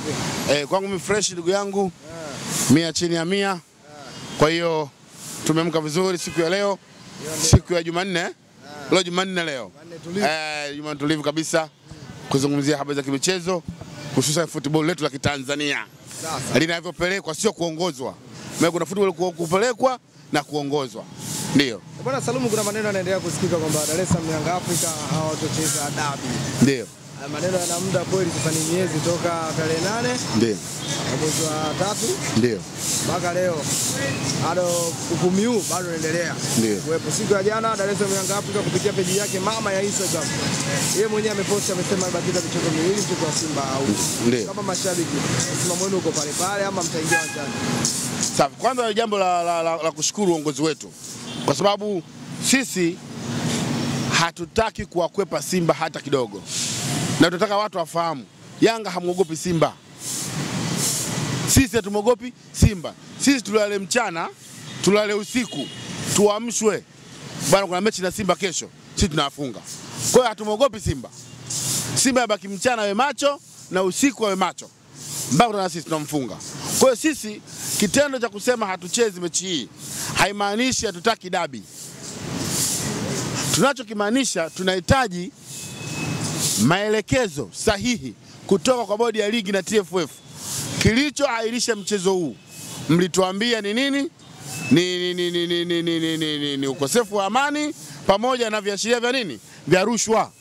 vipi? Kwangu mimi fresh ndugu yangu. 100 chini ya 100. Kwa hiyo tumeamka vizuri siku ya leo. Siku ya Jumanne. Leo Jumanne leo. Jumanne tulivu kabisa. Kuzungumzia habari za kimichezo, hususan football letu la Kitanzania. Sasa linavyopelekwa sio kuongozwa. Maana kuna football kupelekwa na kuongozwa. Ndio. Bwana Salumu, kuna maneno yanaendelea kusikika kwamba Dar es Salaam Young Africa hawatocheza dabi. Ndio. Maneno yana muda kweli, sasa ni miezi toka tarehe 8. Ndio. Mwezi wa 3. Ndio. Mpaka leo bado uvumi huu bado unaendelea. Ndio. Kwa siku ya jana Dar es Salaam Young Africa kupitia page yake mama ya Instagram, yeye mwenyewe amepost, amesema amebakiza michezo miwili, mchezo wa Simba au. Ndio. Kama mashabiki msimamo wenu uko pale pale ama mtaingia uwanjani? Safi. Kwanza jambo la kushukuru uongozi wetu, kwa sababu sisi hatutaki kuwakwepa Simba hata kidogo. Na tunataka watu wafahamu, Yanga hamuogopi Simba. Sisi hatumogopi Simba. Sisi tulale mchana, tulale usiku, tuamshwe. Bwana kuna mechi na Simba kesho, sisi tunawafunga. Kwa hiyo hatumogopi Simba. Simba yabaki mchana awe macho na usiku awe macho. Mpaka na sisi tunamfunga. Kwa hiyo sisi kitendo cha kusema hatuchezi mechi hii haimaanishi hatutaki dabi. Tunachokimaanisha tunahitaji maelekezo sahihi kutoka kwa bodi ya ligi na TFF. Kilichoahirisha mchezo huu mlituambia ni nini? Ni ukosefu wa amani pamoja na viashiria vya nini? Vya rushwa.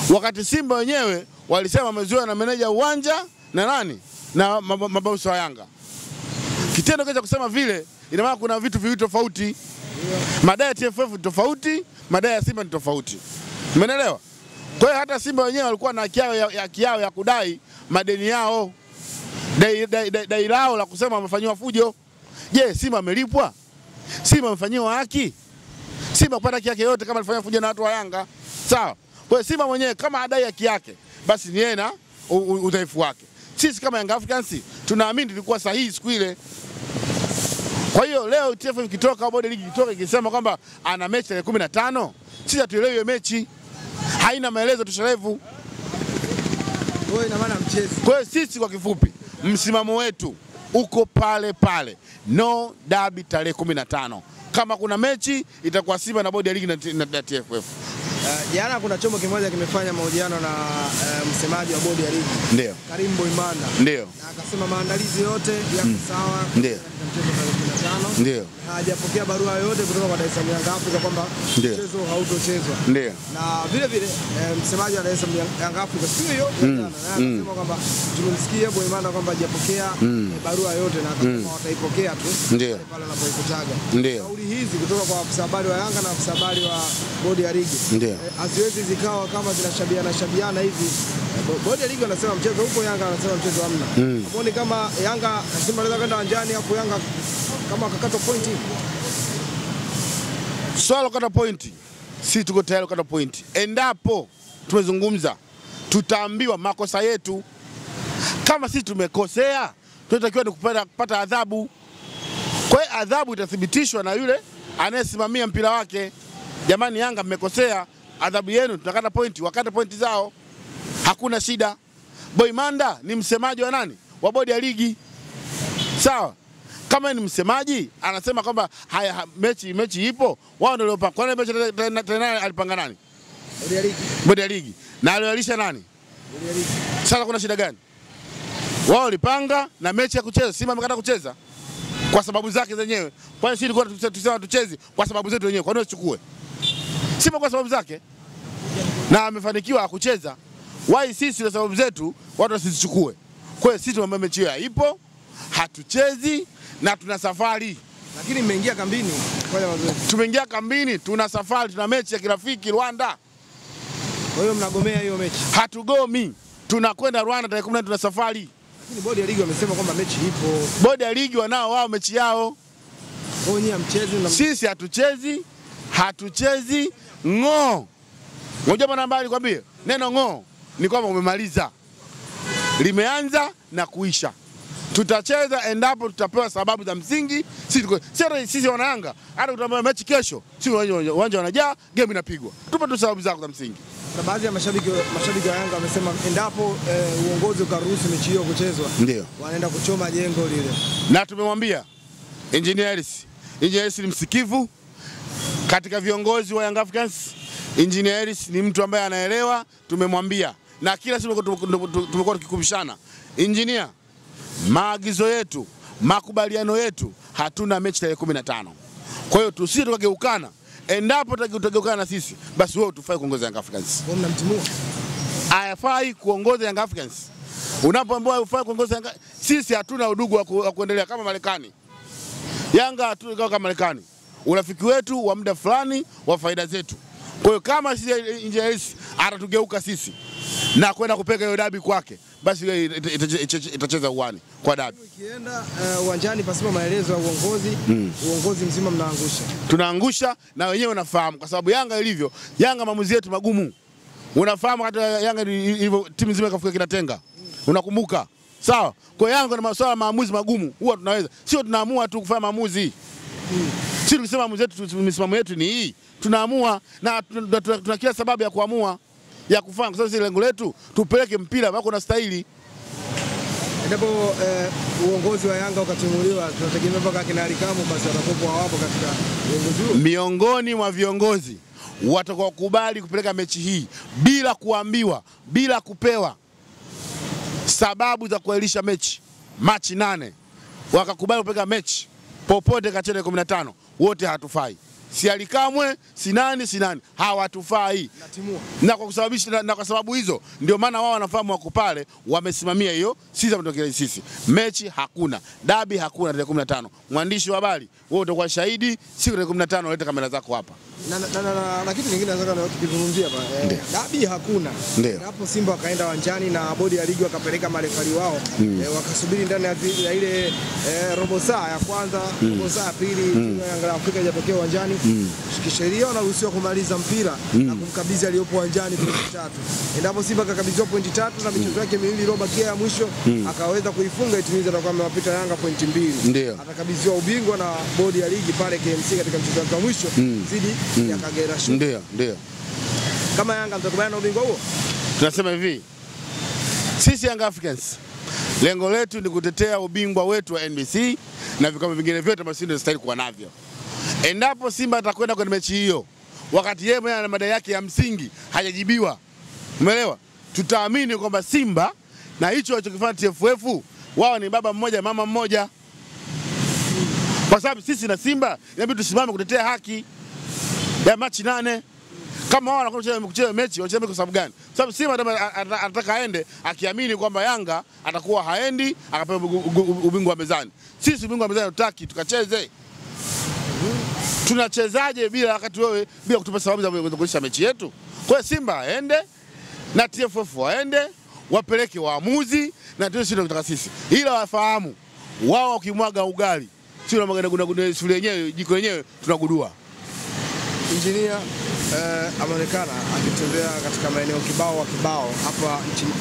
Wakati Simba wenyewe walisema wamezoea na meneja uwanja na nani? Na mabosi wa Yanga. Kitendo cha kusema vile ina maana kuna vitu viwili tofauti. Madai ya TFF ni tofauti, madai ya Simba ni tofauti. Umeelewa? Kwa hiyo hata Simba wenyewe walikuwa na haki yao ya kudai madeni yao. Dai lao la kusema wamefanywa fujo. Je, Simba amelipwa? Simba amefanywa haki? Simba kupata haki yake yote kama alifanya fujo na watu wa Yanga. Sawa? Kwa hiyo Simba mwenyewe kama adai haki yake, basi ni yeye na udhaifu wake. Sisi kama Young Africans tunaamini tulikuwa sahihi siku ile. Kwa hiyo leo TFF ikitoka, bodi ligi ikitoka ikisema kwamba ana mechi tarehe 15, sisi hatuelewi hiyo mechi. Haina maelezo tushelevu. Wewe ina maana mchezo. Kwa hiyo sisi kwa kifupi, msimamo wetu uko pale pale. No dabi tarehe 15. Kama kuna mechi itakuwa Simba na bodi ya ligi na TFF. Jana kuna chombo kimoja kimefanya mahojiano na msemaji wa bodi ya ligi. Ndio. Karim Boimanda. Ndio. Na akasema maandalizi yote yako sawa. Ndio. Ndio. Hajapokea barua yoyote kutoka kwa Dar es Salaam Young Africa kwamba mchezo hautochezwa. Ndio. Na vile vile msemaji wa Dar es Salaam Young Africa siku hiyo anasema kwamba tumemsikia Boimanda kwamba hajapokea barua yoyote na akasema wataipokea tu pale anapoikutaga. Ndio. Kauli hizi kutoka kwa afisa habari wa Yanga na afisa habari wa bodi ya ligi haziwezi zikawa kama zinashabiana hivi. Bodi ya ligi wanasema mchezo huko, Yanga anasema mchezo hamna. Hapo kama Yanga Simba anaweza kwenda uwanjani hapo Yanga kama akakata pointi. Swala kata pointi. Sisi tuko tayari kukata pointi. Endapo tumezungumza, tutaambiwa makosa yetu. Kama sisi tumekosea, tunatakiwa ni kupata adhabu. Kwa hiyo adhabu itathibitishwa na yule anayesimamia mpira wake. Jamani, Yanga mmekosea, adhabu yenu tutakata pointi, wakata pointi zao. Hakuna shida. Boimanda ni msemaji wa nani? Wa bodi ya ligi. Sawa? Kama ni msemaji anasema kwamba haya mechi ipo, wao ndio waliopanga. Kwa nini mechi tena alipanga nani? Bodi ya ligi. Bodi ya ligi. Na aliwalisha nani? Bodi ya ligi. Sasa kuna shida gani? Wao walipanga na mechi ya kucheza, Simba amekataa kucheza kwa sababu zake zenyewe. Kwa hiyo sisi tulikuwa tuseme tucheze kwa sababu zetu wenyewe. Kwa nini tuchukue? Simba kwa sababu zake na amefanikiwa kucheza. Why sisi kwa sababu zetu watu wasichukue? Kwa hiyo sisi tumemwambia mechi hiyo haipo, hatuchezi na tuna safari. Lakini mmeingia kambini kufanya mazoezi. Tumeingia kambini, tuna safari, tuna mechi ya kirafiki Rwanda. Kwa hiyo mnagomea hiyo mechi? Hatugomi. Tunakwenda Rwanda tarehe 10 tuna safari. Lakini bodi ya ligi wamesema kwamba mechi ipo. Bodi ya ligi wanao wao mechi yao. Nyinyi mchezi na sisi hatuchezi ngo. Ngoja bwana habari kwambie. Neno ngo ni kwamba umemaliza. Limeanza na kuisha. Tutacheza endapo tutapewa sababu za msingi. Sisi wana Yanga hata tutapewa mechi kesho, sisi uwanja wanajaa, game inapigwa. Tupe tu sababu zako za msingi. Na baadhi ya mashabiki wa Yanga wamesema endapo uongozi ukaruhusu mechi hiyo kuchezwa, ndio wanaenda kuchoma jengo lile. Na tumemwambia Engineer Hersi ni msikivu katika viongozi wa Young Africans. Engineer Hersi ni mtu ambaye anaelewa, tumemwambia. Na kila siku tumekuwa tukikumbishana, Engineer, maagizo yetu, makubaliano yetu, hatuna mechi tarehe 15. Kwa hiyo tusije tukageukana. Endapo tutageukana na sisi, basi wewe utufai kuongoza Young Africans. Wewe mnamtimua. Hayafai kuongoza Young Africans. Unapoambiwa ufai kuongoza Yanga, sisi hatuna udugu wa kuendelea kama Marekani. Yanga hatuko kama Marekani. Urafiki wetu wa muda fulani wa faida zetu. Kwa hiyo kama sisi Engineer Hersi atatugeuka sisi na kwenda kupeka hiyo dabi kwake, basi itacheza uwani kwa dabi. Ikienda uwanjani pasipo maelezo ya uongozi, uongozi mzima mnaangusha. Tunaangusha na wenyewe wanafahamu, kwa sababu Yanga ilivyo, Yanga maamuzi yetu magumu. Unafahamu hata Yanga ilivyo, timu nzima ikafika kinatenga. Unakumbuka? Sawa? Kwa Yanga na masuala maamuzi magumu, huwa tunaweza. Sio tunaamua tu kufanya maamuzi. Sisi tukisema maamuzi yetu, misimamo yetu ni hii, tunaamua na tuna kila sababu ya kuamua ya kufanya, kwa sababu sisi lengo letu tupeleke mpira wako na stahili. Endapo uongozi wa Yanga ukatimuliwa, tunategemea mpaka kina Alikamu basi watakopo hawapo katika uongozi huo. Miongoni mwa viongozi watakaokubali kupeleka mechi hii bila kuambiwa, bila kupewa sababu za kuahirisha mechi Machi 8, wakakubali kupeleka mechi popote kachele 15, wote hatufai. Si Alikamwe, si nani hawatufai. Na kwa kusababisha na kwa sababu hizo ndio maana wao wanafahamu wako pale, wamesimamia hiyo. Sisi tunatokea sisi. Mechi hakuna, dabi hakuna tarehe 15. Mwandishi wa habari, wewe utakuwa shahidi, siku tarehe 15 leta kamera zako hapa. Na kitu kingine nataka tukizungumzia hapa, dabi hakuna. Hapo Simba wakaenda uwanjani na bodi ya ligi wakapeleka marefari wao, wakasubiri ndani ya ile robo saa ya kwanza, robo saa ya pili, timu ya Yanga Afrika hajatokea uwanjani. Kisheria wanaruhusiwa kumaliza mpira na kumkabidhi aliyopo uwanjani pointi 3. Endapo Simba kakabidhiwa pointi 3 na michezo yake miwili iliyobakia ya mwisho akaweza kuifunga, itimiza atakuwa amewapita Yanga pointi 2. Atakabidhiwa ubingwa na bodi ya ligi pale KMC katika mchezo wake wa mwisho dhidi ya Kagera Sugar. Ndio. Kama Yanga mtakubaliana na ubingwa huo, tunasema hivi, sisi Young Africans lengo letu ni kutetea ubingwa wetu wa NBC na vikombe vingine vyote ambavyo sisi tunastahili kuwa navyo. Endapo Simba atakwenda kwenye mechi hiyo wakati yeye mwenyewe ana madai yake ya msingi hajajibiwa, umeelewa? Tutaamini kwamba Simba na hicho walichokifanya TFF, wao ni baba mmoja mama mmoja. Kwa sababu sisi na Simba inabidi tusimame kutetea haki ya Machi 8. Kama wao wanakuja kucheza mechi, wacheze kwa sababu gani? Sababu Simba anataka aende akiamini kwamba Yanga atakuwa haendi akapewa ubingwa wa mezani. Sisi ubingwa wa mezani tutaki tukacheze. Tunachezaje bila wakati wewe bila kutupa sababu za kuisha mechi yetu? Kwa Simba aende na TFF waende wapeleke waamuzi na ndio sisi tunataka sisi. Ila wafahamu wao wakimwaga ugali, sio na magana shule yenyewe jiko yenyewe tunagudua. Engineer ameonekana akitembea katika maeneo kibao hapa nchini